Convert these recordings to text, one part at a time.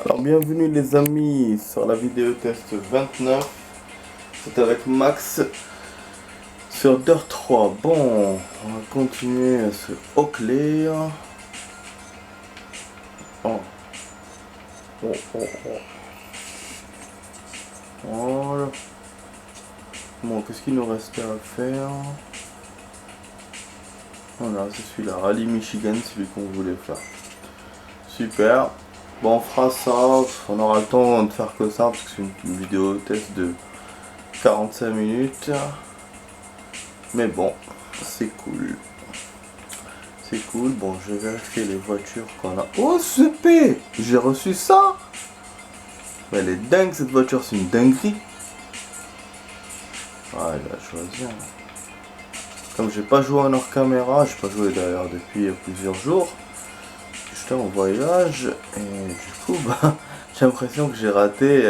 Alors bienvenue les amis sur la vidéo test 29. C'est avec Max sur Dirt 3. Bon, on va continuer ce au clair. Oh. Oh, oh, oh. Voilà. Bon, qu'est-ce qu'il nous restait à faire? Voilà, c'est celui-là, Rallye Michigan, celui qu'on voulait faire. Super. Bon, on fera ça, on aura le temps de faire que ça parce que c'est une vidéo test de 45 minutes. Mais bon, c'est cool. C'est cool. Bon, je vais vérifier les voitures qu'on a. Oh, CP! J'ai reçu ça! Mais elle est dingue cette voiture, c'est une dinguerie. Ah, il a choisi. Comme j'ai pas joué en hors caméra, j'ai pas joué d'ailleurs depuis plusieurs jours. J'étais en voyage et du coup, bah, j'ai l'impression que j'ai raté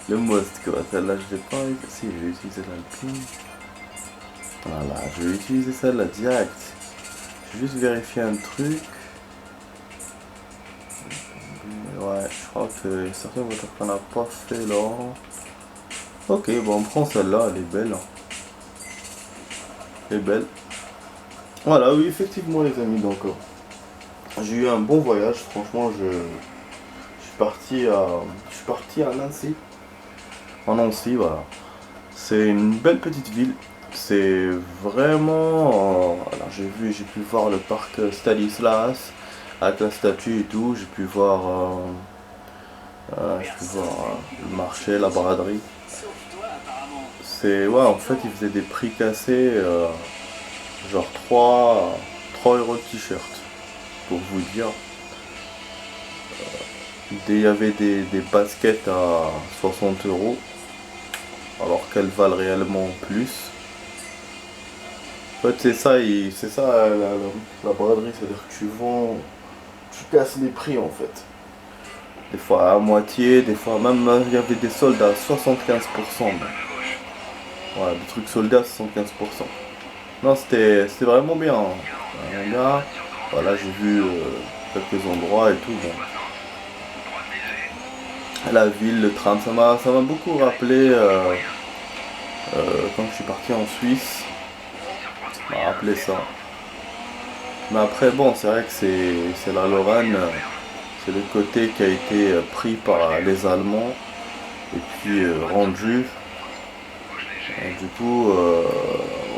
le most quoi. Celle-là, je l'ai pas. Si, j'ai utilisé l'Alpine. Voilà, je vais utiliser celle-là direct. Je vais juste vérifier un truc. Ouais, je crois que certaines voitures qu'on n'a pas fait là. Ok, bon, on prend celle-là, elle est belle. Elle est belle. Voilà, oui, effectivement, les amis, donc j'ai eu un bon voyage. Franchement, je suis parti à Nancy. En Nancy, voilà. C'est une belle petite ville. C'est vraiment. Alors, j'ai pu voir le parc Stanislas avec la statue et tout. J'ai pu voir. Le marché, la braderie. C'est. Ouais, en fait, ils faisaient des prix cassés. Genre 3 euros de t-shirt. Pour vous dire. Il y avait des baskets à 60 euros. Alors qu'elles valent réellement plus. En fait, c'est ça la braderie. C'est-à-dire que tu casses les prix en fait. Des fois à moitié, des fois même il y avait des soldes à 75%. Ouais, des trucs soldés à 75%. Non, c'était vraiment bien. Vraiment bien. Voilà, j'ai vu quelques endroits et tout. Bon. La ville, le tram, ça m'a beaucoup rappelé quand je suis parti en Suisse. Ça m'a rappelé ça. Mais après, bon, c'est vrai que c'est la Lorraine. C'est le côté qui a été pris par les Allemands et puis rendu. Et du coup,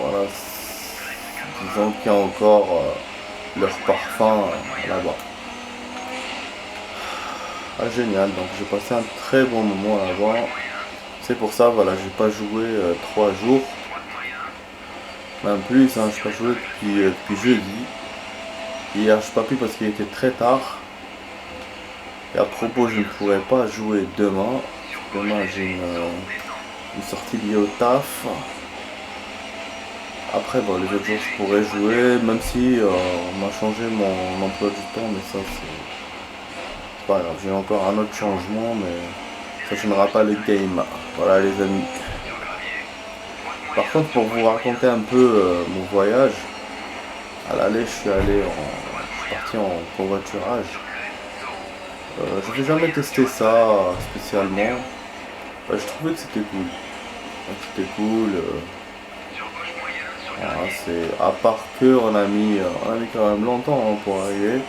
voilà, disons qu'il y a encore leur parfum là-bas. Ah, génial, donc j'ai passé un très bon moment là-bas. C'est pour ça, voilà, j'ai pas joué 3 jours. Même plus, hein, j'ai pas joué depuis jeudi. Hier, je suis pas pu parce qu'il était très tard. Et à propos, je ne pourrais pas jouer demain. Demain, j'ai une sortie liée au taf. Après, bon, les autres jours, je pourrais jouer, même si on m'a changé mon emploi du temps, mais ça, c'est pas grave. J'ai encore un autre changement, mais ça changera pas le game. Voilà, les amis. Par contre, pour vous raconter un peu mon voyage, à l'aller, je suis parti en covoiturage. Je n'ai jamais testé ça spécialement. Je trouvais que c'était cool. C'était cool. Voilà, c'est à part que on a mis quand même longtemps hein, pour arriver.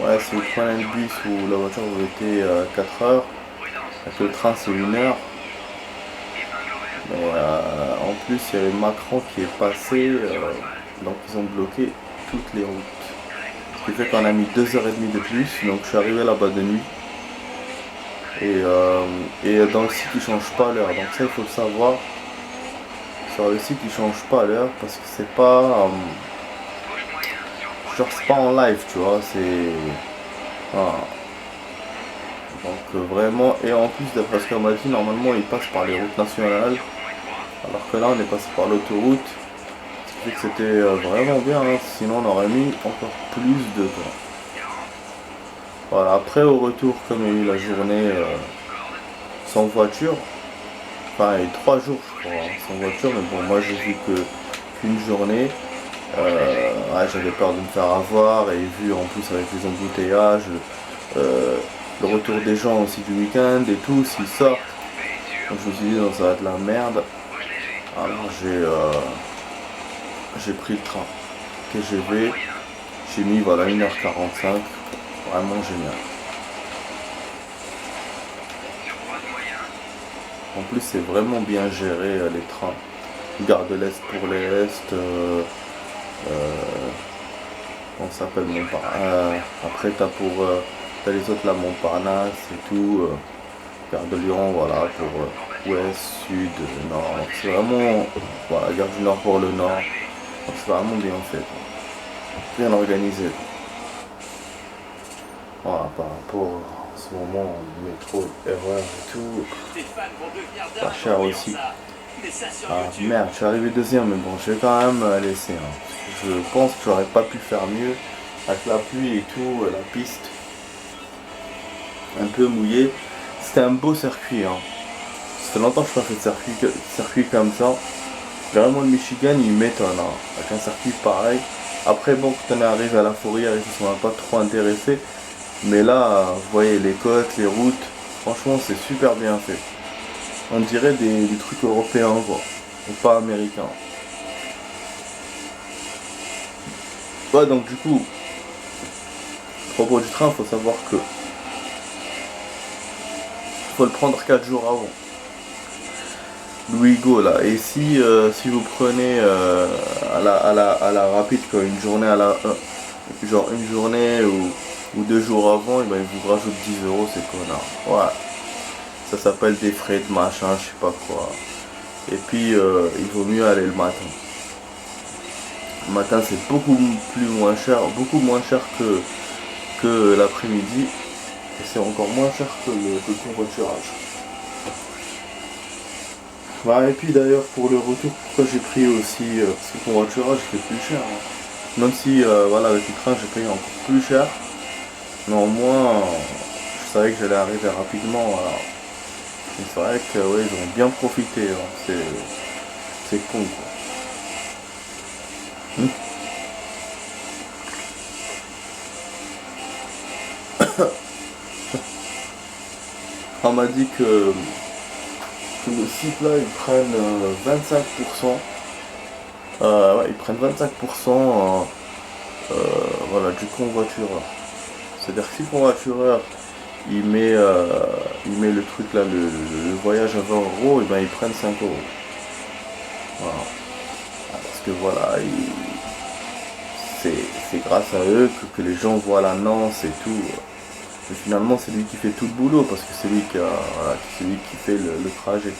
Ouais, si vous prenez le bus ou la voiture, vous mettez 4 heures. Avec le train, c'est 1 heure. Mais en plus, il y avait Macron qui est passé, donc ils ont bloqué toutes les routes. Ce qui fait qu'on a mis 2h30 de plus, donc je suis arrivé là-bas de nuit. Et dans le site, ils changent pas l'heure, donc ça, il faut le savoir. Sur le site, ils changent pas l'heure parce que c'est pas. Genre, c'est pas en live, tu vois, c'est. Voilà. Donc vraiment, et en plus d'après ce qu'on m'a dit, normalement il passe par les routes nationales, alors que là on est passé par l'autoroute, ce qui fait que c'était vraiment bien, hein. Sinon on aurait mis encore plus de temps. Voilà, après au retour, comme il y a eu la journée sans voiture, enfin il y a eu 3 jours je crois, hein, sans voiture, mais bon moi j'ai vu qu'une journée, Ouais, j'avais peur de me faire avoir et vu en plus avec les embouteillages, euh, le retour des gens aussi du week-end et tout, s'ils sortent. Donc je me suis dit non, ça va être de la merde. Alors j'ai pris le train TGV, j'ai mis voilà 1h45, vraiment génial. En plus c'est vraiment bien géré les trains. Gare de l'Est pour l'Est, on s'appelle Montparnasse. Après t'as les autres la Montparnasse et tout. Gare de Lyon, voilà, pour ouest, sud, nord. C'est vraiment, voilà, gare du Nord pour le Nord. Donc c'est vraiment bien fait, bien organisé. Voilà, par rapport en ce moment au métro, erreur et tout, pas cher aussi. Ah merde, je suis arrivé deuxième, mais bon, je vais quand même laisser. Hein. Je pense que j'aurais pas pu faire mieux avec la pluie et tout, la piste un peu mouillée. C'était un beau circuit. Hein. Ça fait longtemps que je n'ai pas fait de circuit comme ça. Vraiment le Michigan il m'étonne. Hein. Avec un circuit pareil. Après bon, quand on est arrivé à la Fourrière, ils ne sont pas trop intéressés. Mais là, vous voyez les côtes, les routes, franchement c'est super bien fait. On dirait des trucs européens quoi, et pas américains. Ouais, donc du coup, à propos du train, il faut savoir que faut le prendre 4 jours avant. Louis-Go là. Et si vous prenez à la rapide quoi, une journée à la genre une journée ou 2 jours avant, et ben ils vous rajoutent 10 €, c'est connard. Ouais. Ça s'appelle des frais de machin, je sais pas quoi. Et puis il vaut mieux aller le matin. Le matin c'est beaucoup moins cher que l'après-midi. Et c'est encore moins cher que le covoiturage. Bah, et puis d'ailleurs pour le retour, pourquoi j'ai pris aussi, parce que le covoiturage c'était plus cher. Hein. Même si voilà, avec le train j'ai payé encore plus cher. Néanmoins, je savais que j'allais arriver rapidement. Voilà. Et c'est vrai que ouais, ils ont bien profité. Hein. C'est con quoi. On m'a dit que le site là ils prennent 25%. Ouais, ils prennent 25% voilà, du convoitureur. C'est-à-dire que si le convoitureur il met le truc là, le voyage à 20 €, et ben ils prennent 5 €. Voilà. Parce que voilà, c'est grâce à eux que les gens voient l'annonce et tout. Mais finalement c'est lui qui fait tout le boulot parce que c'est lui voilà, c'est lui qui fait le trajet.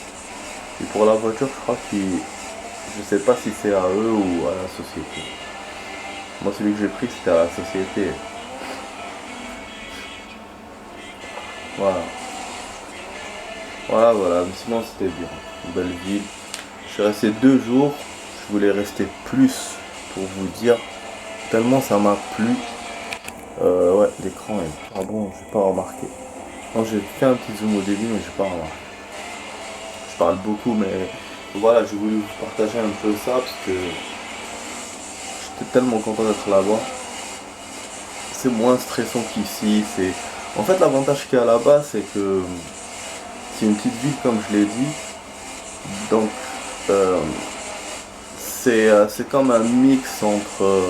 Et pour la voiture, je crois je sais pas si c'est à eux ou à la société. Moi celui que j'ai pris c'était à la société. Voilà. Voilà, mais sinon c'était bien. Une belle ville. Je suis resté 2 jours. Je voulais rester plus pour vous dire. Tellement ça m'a plu. Ouais, l'écran est pas bon, j'ai pas remarqué. Non, j'ai fait un petit zoom au début, mais j'ai pas remarqué. Je parle beaucoup, mais voilà, j'ai voulu vous partager un peu ça parce que j'étais tellement content d'être là-bas. C'est moins stressant qu'ici. En fait, l'avantage qu'il y a là-bas, c'est que c'est une petite ville, comme je l'ai dit. Donc, c'est comme un mix entre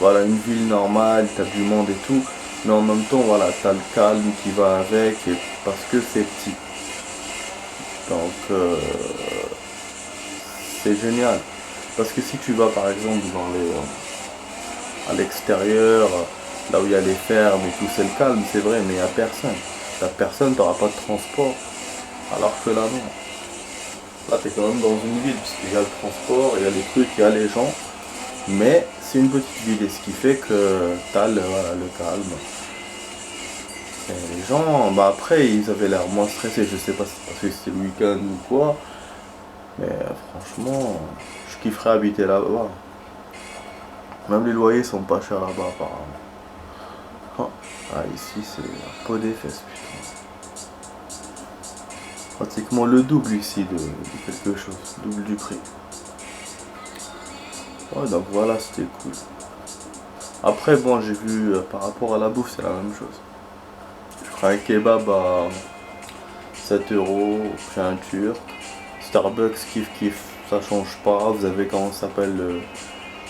voilà, une ville normale, t'as du monde et tout, mais en même temps, voilà, t'as le calme qui va avec, et parce que c'est petit. Donc, c'est génial. Parce que si tu vas par exemple à l'extérieur, là où il y a les fermes et tout, c'est le calme, c'est vrai, mais il n'y a personne. T'as personne, t'auras pas de transport. Alors que là, non. Là, t'es quand même dans une ville, parce qu'il y a le transport, il y a les trucs, il y a les gens. Mais c'est une petite ville, et ce qui fait que t'as voilà, le calme. Et les gens, bah après, ils avaient l'air moins stressés. Je sais pas si c'est parce que c'était le week-end ou quoi. Mais franchement, je kifferais habiter là-bas. Même les loyers sont pas chers là-bas, apparemment. Oh. Ah, ici, c'est la peau des fesses, putain. Pratiquement le double ici de quelque chose. Double du prix. Ouais, donc voilà, c'était cool. Après, bon, j'ai vu par rapport à la bouffe, c'est la même chose. Je ferai un kebab à 7 € chez un turc. Starbucks, kiff kiff, ça change pas. Vous avez comment ça s'appelle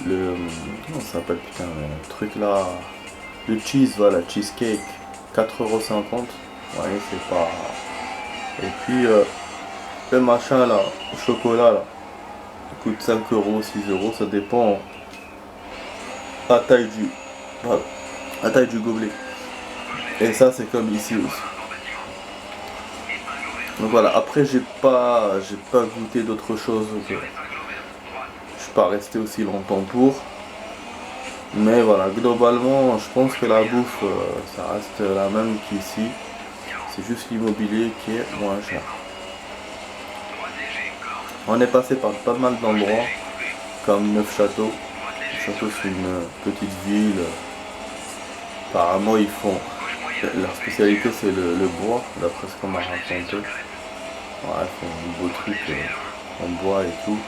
comment ça s'appelle putain le truc là. Le cheese, voilà, cheesecake. 4,50 €. Ouais, c'est pas. Et puis le machin là, au chocolat là, il coûte 5 €, 6 €, ça dépend la taille du. Voilà, la taille du gobelet. Et ça c'est comme ici aussi. Donc voilà, après j'ai pas goûté d'autre chose que je suis pas resté aussi longtemps pour. Mais voilà, globalement je pense que la bouffe ça reste la même qu'ici. C'est juste l'immobilier qui est moins cher. On est passé par pas mal d'endroits comme Neufchâteau. Neufchâteau c'est une petite ville. Apparemment ils font. Leur spécialité c'est le bois, d'après ce qu'on m'a raconté. Ouais, ils font un beau truc en bois et tout.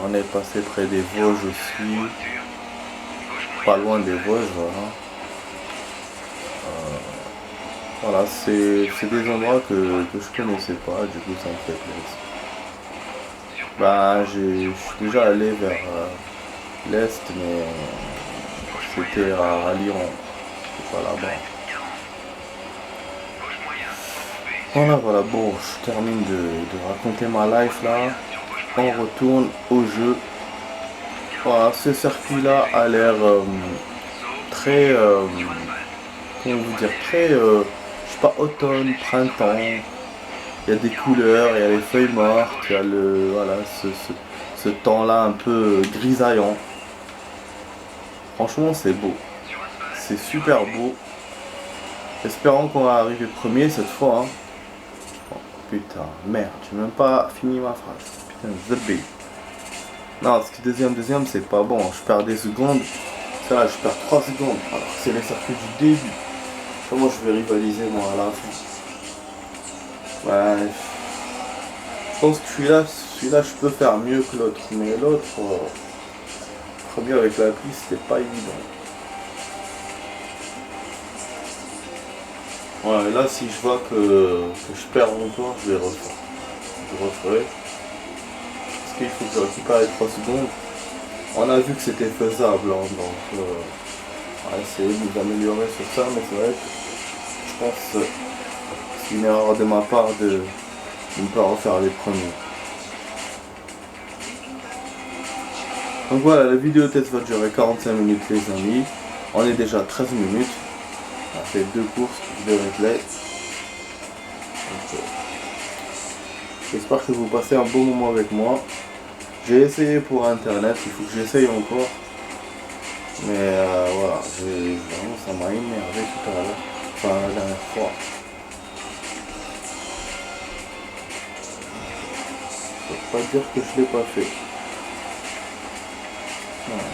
On est passé près des Vosges aussi. Pas loin des Vosges, voilà. Voilà, c'est des endroits que je connaissais pas, du coup ça me fait plaisir. Bah, je suis déjà allé vers l'Est, mais c'était à Lyon, c'est pas là-bas. Voilà, bon, je termine de raconter ma life là. On retourne au jeu. Voilà, ce circuit-là a l'air très, comment vous dire, très, je sais pas, automne, printemps. Il y a des couleurs, il y a les feuilles mortes, il y a voilà, ce temps-là un peu grisaillant. Franchement, c'est beau. C'est super beau. Espérons qu'on va arriver premier cette fois. Hein. Oh, putain, merde, j'ai même pas fini ma phrase. Putain, the big. Non, parce que deuxième, c'est pas bon. Je perds des secondes. Ça là, je perds 3 secondes. Alors que c'est les circuits du début. Comment je vais rivaliser moi à la fin? Ouais. Je pense que celui-là, je peux faire mieux que l'autre. Mais l'autre, premier avec la pluie, c'était pas évident. Ouais, là, si je vois que je perds encore, je vais refaire. Je referai. Parce qu'il faut que je récupère les 3 secondes. On a vu que c'était faisable, hein, donc on va essayer de nous améliorer sur ça, mais c'est vrai que je pense que c'est une erreur de ma part de ne pas refaire les premiers. Donc voilà, la vidéo test va durer 45 minutes les amis. On est déjà à 13 minutes. On a fait 2 courses, 2 replays. J'espère que vous passez un bon moment avec moi. J'ai essayé pour internet, il faut que j'essaye encore. Mais voilà, vraiment ça m'a énervé tout à l'heure. Enfin la dernière fois. Ça veut pas dire que je l'ai pas fait. Ouais.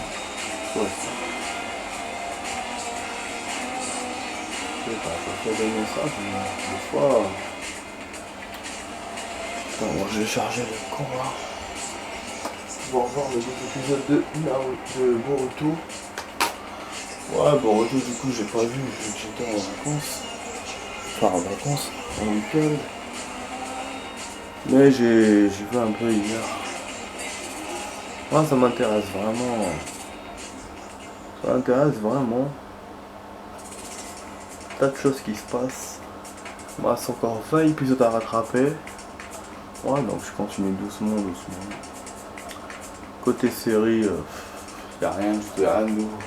Je sais pas, ça fait des messages, mais des fois. Attends, moi je vais charger le con là. Pour voir le épisode de Boruto. Ouais, Boruto du coup j'ai pas vu, j'étais en vacances. Enfin en vacances, en week-end. Mais j'ai vu un peu hier. Moi ça m'intéresse vraiment. Ça m'intéresse vraiment. Tas de choses qui se passent. Moi c'est encore 20 épisodes à rattraper. Ouais, donc je continue doucement. Côté série, y a rien du tout, rien de nouveau.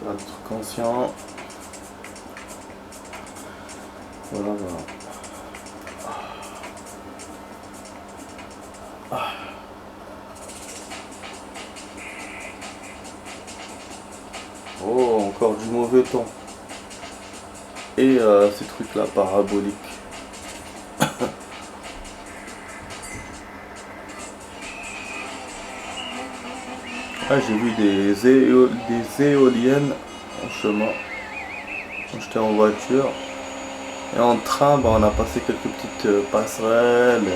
Plein de trucs anciens. Voilà. Oh, encore du mauvais temps. Et ces trucs là paraboliques. Ah, j'ai vu des éoliennes en chemin quand j'étais en voiture. Et en train, on a passé quelques petites passerelles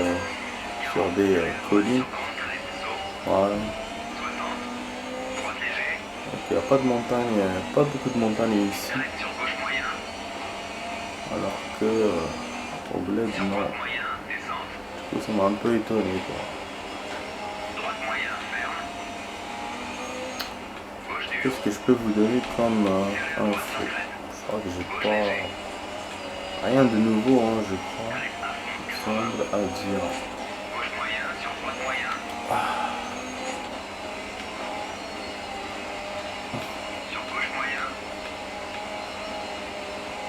sur des collines. Voilà. Il n'y a pas de montagne, pas beaucoup de montagnes ici. Alors que au bled, non. Du coup, ça m'a un peu étonné, quoi. Qu'est-ce que je peux vous donner comme info? Je crois que j'ai pas rien de nouveau, hein, je crois. Il semble à dire.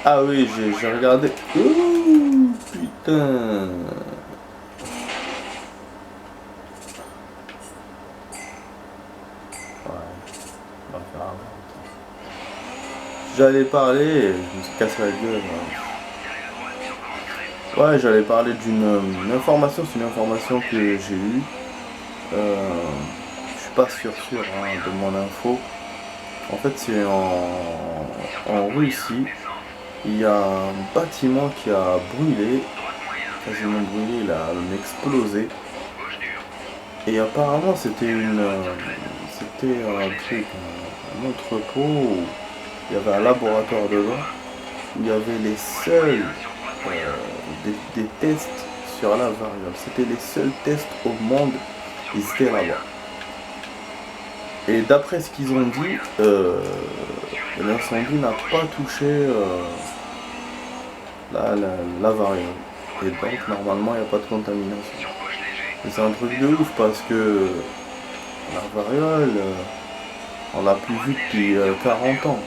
Ah oui, j'ai regardé. Ouh, putain. J'allais parler, je me suis cassé la gueule. Ouais, j'allais parler d'une information, c'est une information que j'ai eue. Je suis pas sûr hein, de mon info. En fait, c'est en Russie. Il y a un bâtiment qui a brûlé, quasiment brûlé, il a même explosé. Et apparemment, c'était un truc, un entrepôt où il y avait un laboratoire dedans, où il y avait les seuls des tests sur la variole. C'était les seuls tests au monde qui étaient là-bas. Et d'après ce qu'ils ont dit, l'incendie n'a pas touché la variole. Et donc normalement il n'y a pas de contamination. Et c'est un truc de ouf parce que la variole, on l'a plus vue depuis 40 ans.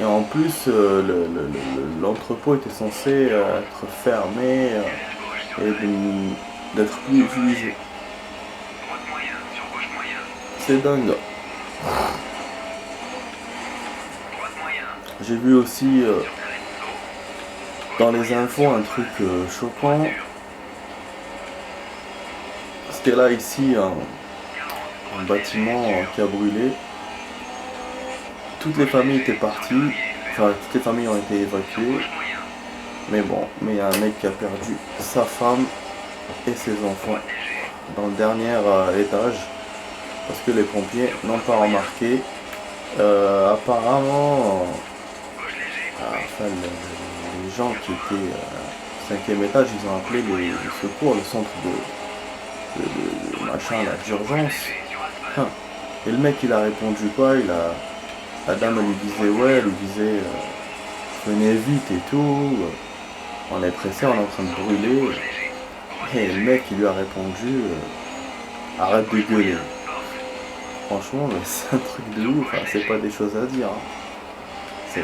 Et en plus, l'entrepôt était censé être fermé et d'être plus utilisé. C'est dingue. J'ai vu aussi dans les infos un truc choquant. C'était là ici un bâtiment qui a brûlé. Toutes les familles étaient parties, enfin toutes les familles ont été évacuées. Mais bon, mais il y a un mec qui a perdu sa femme et ses enfants dans le dernier étage. Parce que les pompiers n'ont pas remarqué. Apparemment, enfin, les gens qui étaient au 5e étage, ils ont appelé les secours, le centre de machin là, d'urgence. Et le mec il a répondu quoi? La dame elle lui disait ouais, elle lui disait venez vite et tout. On est pressé, on est en train de brûler. Et le mec il lui a répondu arrête de gueuler. Franchement, c'est un truc de ouf, hein. C'est pas des choses à dire. Hein.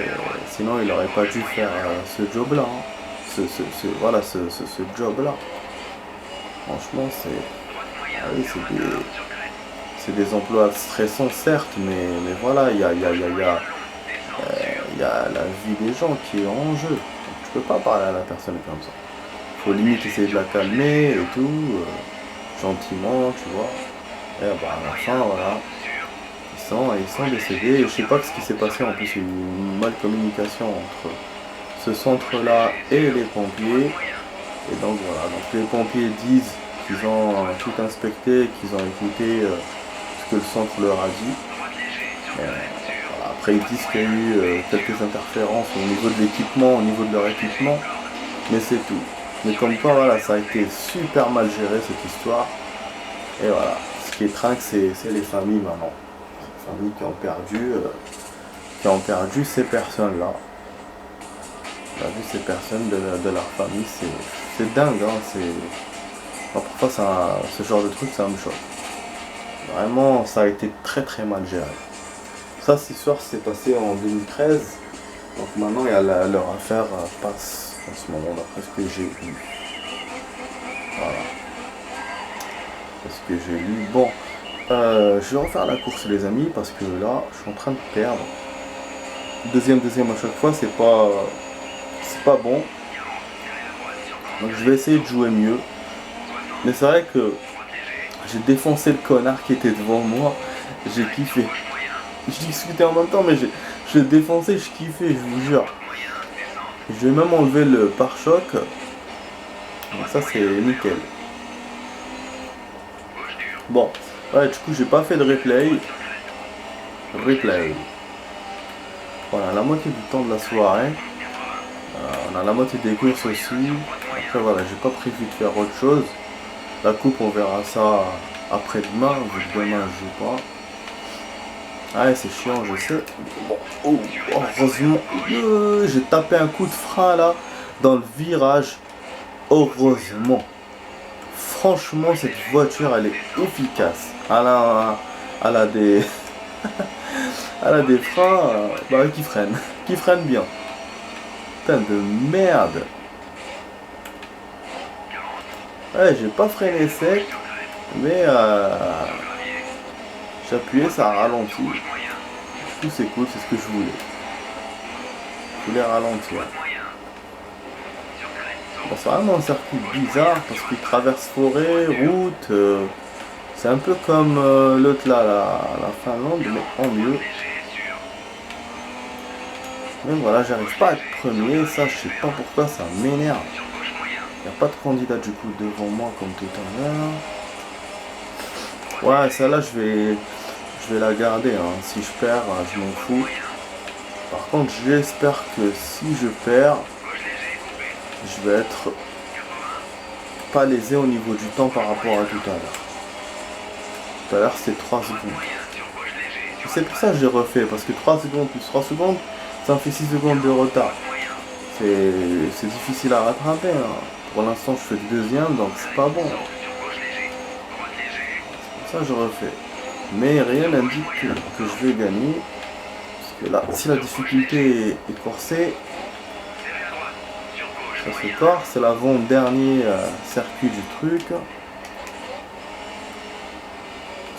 Sinon, il aurait pas dû faire ce job-là. Hein. Ce job-là. Franchement, c'est des emplois stressants, certes, mais voilà, il y a la vie des gens qui est en jeu. Donc, tu peux pas parler à la personne comme ça. Faut limite essayer de la calmer et tout, gentiment, tu vois. Et bah, à la fin, voilà, ils sont décédés. Je sais pas ce qui s'est passé, en plus il y a eu une malcommunication entre ce centre-là et les pompiers. Et donc voilà, donc les pompiers disent qu'ils ont tout inspecté, qu'ils ont écouté ce que le centre leur a dit. Voilà. Après ils disent qu'il y a eu quelques interférences au niveau de l'équipement, au niveau de leur équipement, mais c'est tout. Mais comme quoi, voilà, ça a été super mal géré cette histoire. Et voilà, ce qui est trinque, c'est les familles maintenant. Les familles qui ont perdu ces personnes-là. Perdu ces personnes de leur famille, c'est dingue. Hein, parfois, ce genre de truc, ça me choque. Vraiment, ça a été très très mal géré. Ça, cette histoire s'est passé en 2013. Donc maintenant, il y a leur affaire passe en ce moment, d'après ce que j'ai lu. Voilà. Parce que j'ai lu. Bon, je vais refaire la course les amis parce que là, je suis en train de perdre. Deuxième à chaque fois, c'est pas bon. Donc je vais essayer de jouer mieux. Mais c'est vrai que j'ai défoncé le connard qui était devant moi. J'ai kiffé. Je discutais en même temps, mais je l'ai défoncé, je kiffais, je vous jure. Je vais même enlever le pare-choc. Donc ça c'est nickel. Bon, ouais, du coup j'ai pas fait de replay. Voilà, la moitié du temps de la soirée. On a la moitié des courses aussi. Après voilà, j'ai pas prévu de faire autre chose. La coupe on verra ça après-demain, vu que demain je joue pas. Ah c'est chiant je sais. Bon, oh, heureusement, j'ai tapé un coup de frein là dans le virage. Heureusement. Franchement cette voiture elle est efficace. Elle a des. Elle a des freins qui freinent bien. Putain de merde. Ouais, j'ai pas freiné sec, mais j'ai appuyé, ça a ralenti. Du coup c'est cool, c'est ce que je voulais. Je voulais ralentir. Bon, c'est vraiment un circuit bizarre parce qu'il traverse forêt, route. C'est un peu comme l'autre là, la Finlande, mais en mieux. Mais voilà, j'arrive pas à être premier, ça je sais pas pourquoi, ça m'énerve. Il n'y a pas de candidat du coup devant moi comme tout à l'heure. Ouais, celle-là je vais la garder, hein. Si je perds, je m'en fous. Par contre, j'espère que si je perds, je vais être pas lésé au niveau du temps par rapport à tout à l'heure. Tout à l'heure c'était 3 secondes. C'est pour ça que j'ai refait, parce que 3 secondes plus 3 secondes, ça me fait 6 secondes de retard. C'est difficile à rattraper, hein. Pour l'instant je fais le deuxième, donc c'est pas bon. C'est pour ça que je refais. Mais rien n'indique que je vais gagner. Parce que là, si la difficulté est corsée, ça se corse, c'est l'avant-dernier circuit du truc.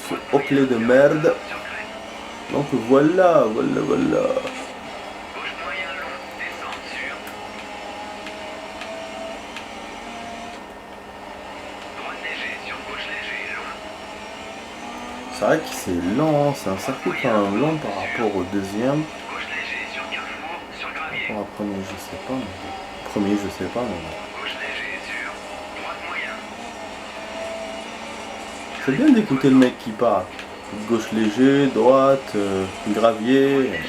Ce hop-lé de merde. Donc voilà. C'est vrai que c'est lent, c'est un circuit quand même lent par rapport au deuxième. Par rapport au premier, je sais pas. Premier, je sais pas, mais... C'est bien d'écouter le mec qui parle. Gauche léger, droite, gravier.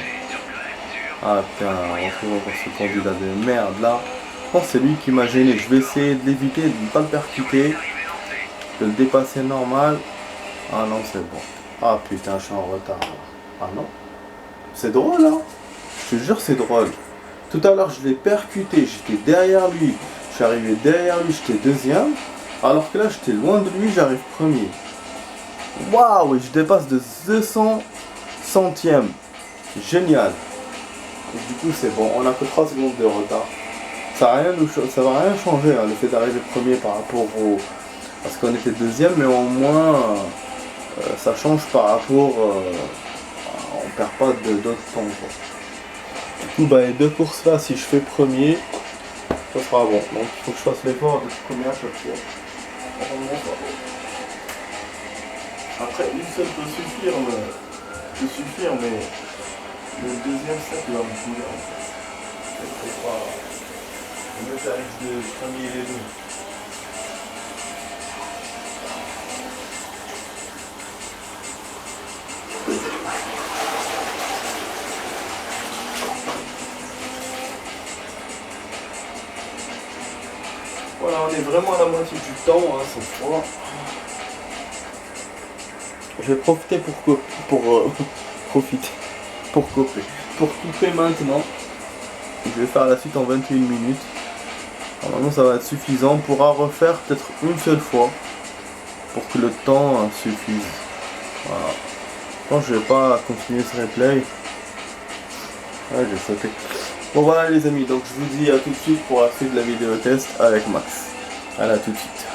Ah putain, on retrouve encore ce candidat de merde là. Je pense que c'est lui qui m'a gêné. Je vais essayer de l'éviter, de ne pas le percuter. De le dépasser normal. Ah non, c'est bon. Ah putain, je suis en retard. Ah non. C'est drôle, hein. Je te jure, c'est drôle. Tout à l'heure, je l'ai percuté. J'étais derrière lui. Je suis arrivé derrière lui, j'étais deuxième. Alors que là, j'étais loin de lui, j'arrive premier. Waouh, je dépasse de 200 centièmes. Génial. Et du coup, c'est bon. On a que 3 secondes de retard. Ça va rien changer, hein, le fait d'arriver premier par rapport au... Parce qu'on était deuxième, mais au moins... ça change par rapport, on perd pas d'autres temps. Du coup, bah, les deux courses là, si je fais premier, ça sera bon. Donc il faut que je fasse l'effort de premier à chaque fois. Après, une seule peut suffire, mais le deuxième set va me couler en fait. C'est pas le tarif de premier et les deux. Voilà, on est vraiment à la moitié du temps, hein, cette fois. Je vais profiter pour couper maintenant. Je vais faire la suite en 21 minutes. Normalement ça va être suffisant. On pourra refaire peut-être une seule fois pour que le temps suffise. Voilà. Je pense que je vais pas continuer ce replay. Ouais, j'ai sauté. Bon voilà les amis, donc je vous dis à tout de suite pour la suite de la vidéo test avec Max. À tout de suite.